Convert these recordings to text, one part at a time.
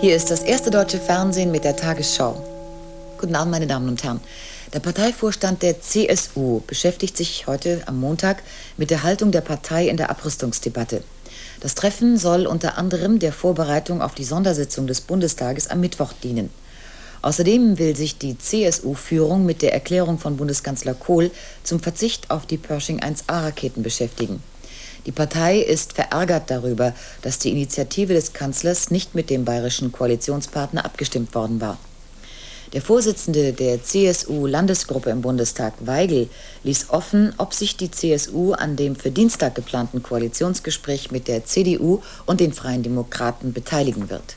Hier ist das erste deutsche Fernsehen mit der Tagesschau. Guten Abend, meine Damen und Herren. Der Parteivorstand der CSU beschäftigt sich heute am Montag mit der Haltung der Partei in der Abrüstungsdebatte. Das Treffen soll unter anderem der Vorbereitung auf die Sondersitzung des Bundestages am Mittwoch dienen. Außerdem will sich die CSU-Führung mit der Erklärung von Bundeskanzler Kohl zum Verzicht auf die Pershing 1A-Raketen beschäftigen. Die Partei ist verärgert darüber, dass die Initiative des Kanzlers nicht mit dem bayerischen Koalitionspartner abgestimmt worden war. Der Vorsitzende der CSU-Landesgruppe im Bundestag, Weigel, ließ offen, ob sich die CSU an dem für Dienstag geplanten Koalitionsgespräch mit der CDU und den Freien Demokraten beteiligen wird.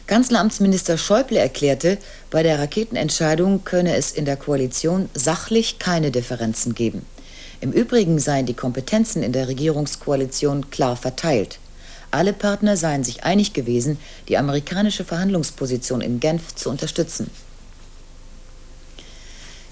Kanzleramtsminister Schäuble erklärte, bei der Raketenentscheidung könne es in der Koalition sachlich keine Differenzen geben. Im Übrigen seien die Kompetenzen in der Regierungskoalition klar verteilt. Alle Partner seien sich einig gewesen, die amerikanische Verhandlungsposition in Genf zu unterstützen.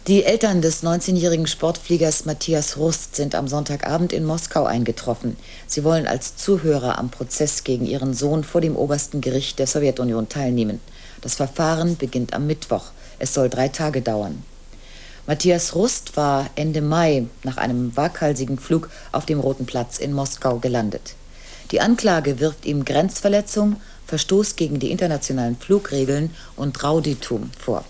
Die Eltern des 19-jährigen Sportfliegers Matthias Rust sind am Sonntagabend in Moskau eingetroffen. Sie wollen als Zuhörer am Prozess gegen ihren Sohn vor dem obersten Gericht der Sowjetunion teilnehmen. Das Verfahren beginnt am Mittwoch. Es soll 3 Tage dauern. Matthias Rust war Ende Mai nach einem waghalsigen Flug auf dem Roten Platz in Moskau gelandet. Die Anklage wirft ihm Grenzverletzung, Verstoß gegen die internationalen Flugregeln und Rauditum vor.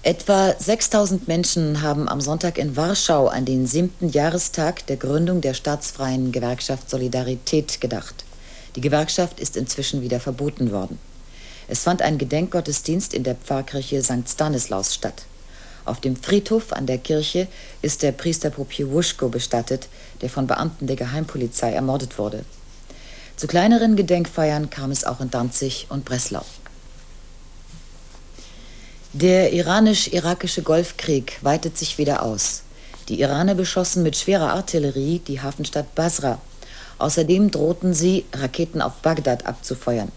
Etwa 6000 Menschen haben am Sonntag in Warschau an den 7. Jahrestag der Gründung der staatsfreien Gewerkschaft Solidarität gedacht. Die Gewerkschaft ist inzwischen wieder verboten worden. Es fand ein Gedenkgottesdienst in der Pfarrkirche St. Stanislaus statt. Auf dem Friedhof an der Kirche ist der Priester Popiełuszko bestattet, der von Beamten der Geheimpolizei ermordet wurde. Zu kleineren Gedenkfeiern kam es auch in Danzig und Breslau. Der iranisch-irakische Golfkrieg weitet sich wieder aus. Die Iraner beschossen mit schwerer Artillerie die Hafenstadt Basra. Außerdem drohten sie, Raketen auf Bagdad abzufeuern.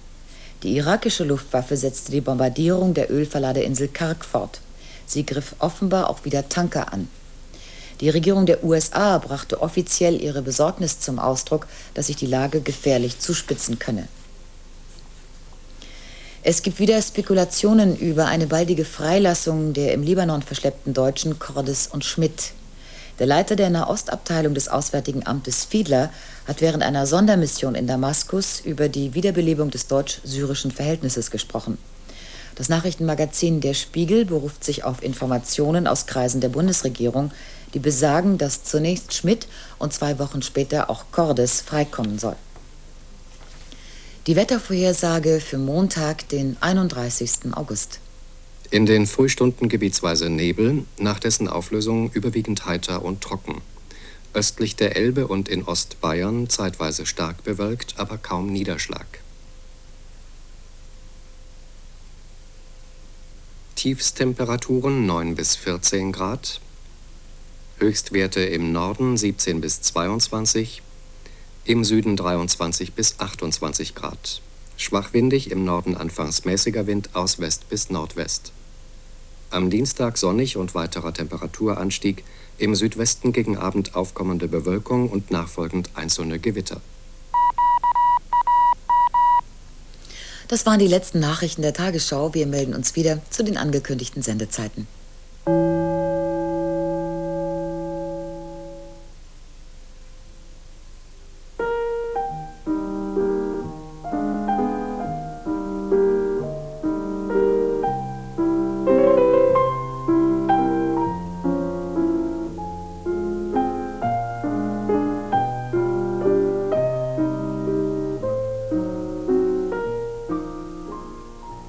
Die irakische Luftwaffe setzte die Bombardierung der Ölverladeinsel Karg fort. Sie griff offenbar auch wieder Tanker an. Die Regierung der USA brachte offiziell ihre Besorgnis zum Ausdruck, dass sich die Lage gefährlich zuspitzen könne. Es gibt wieder Spekulationen über eine baldige Freilassung der im Libanon verschleppten Deutschen Cordes und Schmidt. Der Leiter der Nahostabteilung des Auswärtigen Amtes Fiedler hat während einer Sondermission in Damaskus über die Wiederbelebung des deutsch-syrischen Verhältnisses gesprochen. Das Nachrichtenmagazin Der Spiegel beruft sich auf Informationen aus Kreisen der Bundesregierung, die besagen, dass zunächst Schmidt und 2 Wochen später auch Cordes freikommen soll. Die Wettervorhersage für Montag, den 31. August. In den Frühstunden gebietsweise Nebel, nach dessen Auflösung überwiegend heiter und trocken. Östlich der Elbe und in Ostbayern zeitweise stark bewölkt, aber kaum Niederschlag. Tiefstemperaturen 9 bis 14 Grad, Höchstwerte im Norden 17 bis 22, im Süden 23 bis 28 Grad. Schwach windig, im Norden anfangs mäßiger Wind aus West bis Nordwest. Am Dienstag sonnig und weiterer Temperaturanstieg, im Südwesten gegen Abend aufkommende Bewölkung und nachfolgend einzelne Gewitter. Das waren die letzten Nachrichten der Tagesschau. Wir melden uns wieder zu den angekündigten Sendezeiten.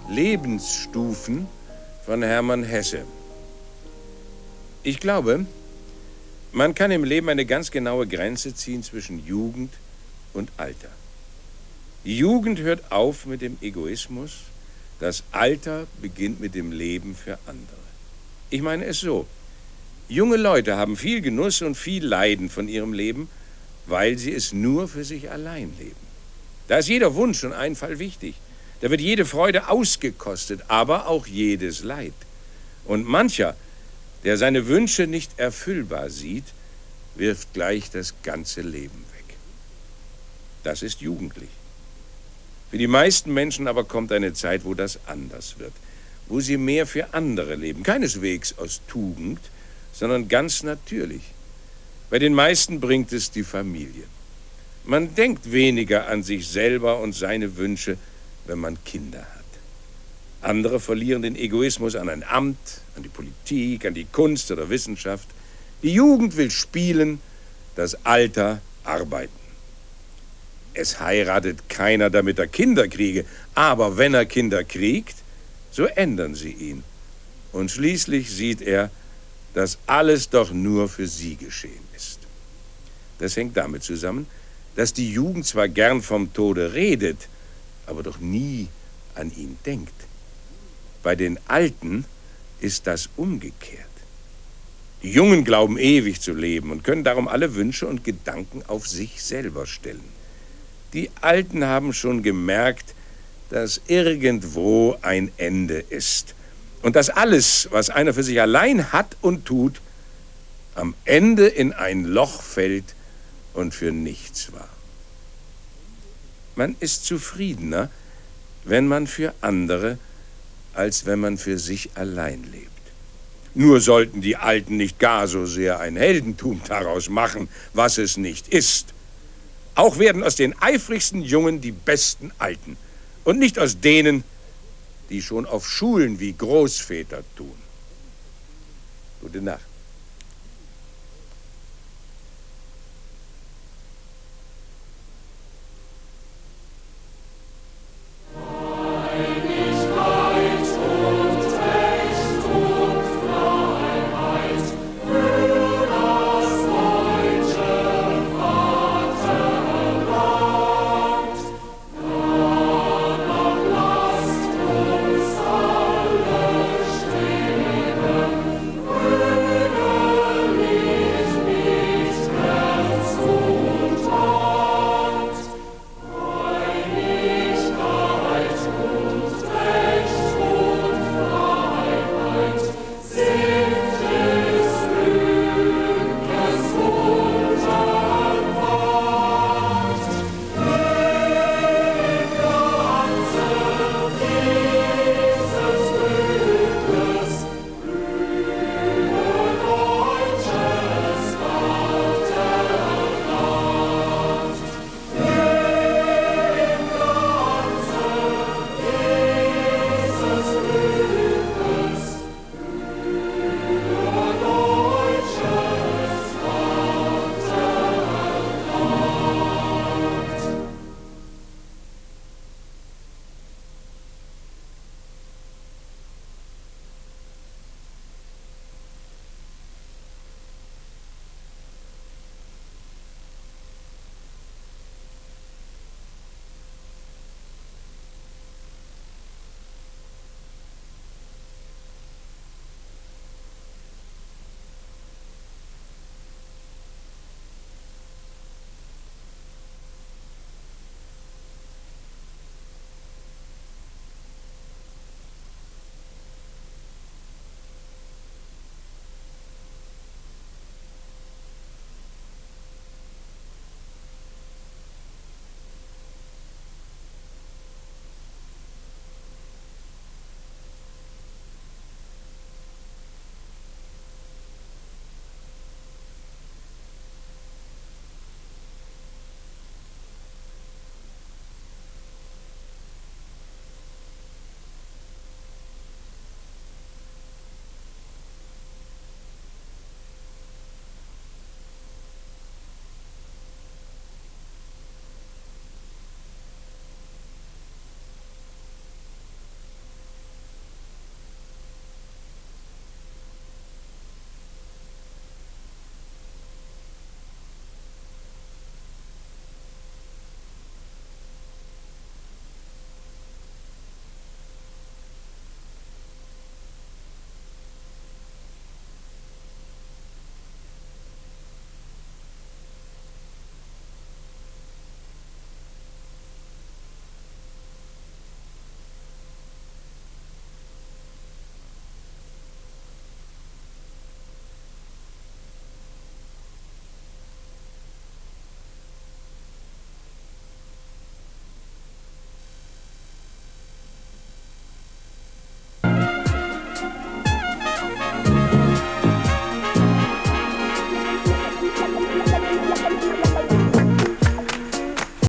Lebensstufen von Hermann Hesse. Ich glaube, man kann im Leben eine ganz genaue Grenze ziehen zwischen Jugend und Alter. Die Jugend hört auf mit dem Egoismus, das Alter beginnt mit dem Leben für andere. Ich meine es so, junge Leute haben viel Genuss und viel Leiden von ihrem Leben, weil sie es nur für sich allein leben. Da ist jeder Wunsch und Einfall wichtig. Da wird jede Freude ausgekostet, aber auch jedes Leid. Und mancher, der seine Wünsche nicht erfüllbar sieht, wirft gleich das ganze Leben weg. Das ist jugendlich. Für die meisten Menschen aber kommt eine Zeit, wo das anders wird, wo sie mehr für andere leben, keineswegs aus Tugend, sondern ganz natürlich. Bei den meisten bringt es die Familie. Man denkt weniger an sich selber und seine Wünsche, wenn man Kinder hat. Andere verlieren den Egoismus an ein Amt, an die Politik, an die Kunst oder Wissenschaft. Die Jugend will spielen, das Alter arbeiten. Es heiratet keiner, damit er Kinder kriege, aber wenn er Kinder kriegt, so ändern sie ihn. Und schließlich sieht er, dass alles doch nur für sie geschehen ist. Das hängt damit zusammen, dass die Jugend zwar gern vom Tode redet, aber doch nie an ihn denkt. Bei den Alten ist das umgekehrt. Die Jungen glauben ewig zu leben und können darum alle Wünsche und Gedanken auf sich selber stellen. Die Alten haben schon gemerkt, dass irgendwo ein Ende ist und dass alles, was einer für sich allein hat und tut, am Ende in ein Loch fällt und für nichts war. Man ist zufriedener, wenn man für andere, als wenn man für sich allein lebt. Nur sollten die Alten nicht gar so sehr ein Heldentum daraus machen, was es nicht ist. Auch werden aus den eifrigsten Jungen die besten Alten und nicht aus denen, die schon auf Schulen wie Großväter tun. Gute Nacht.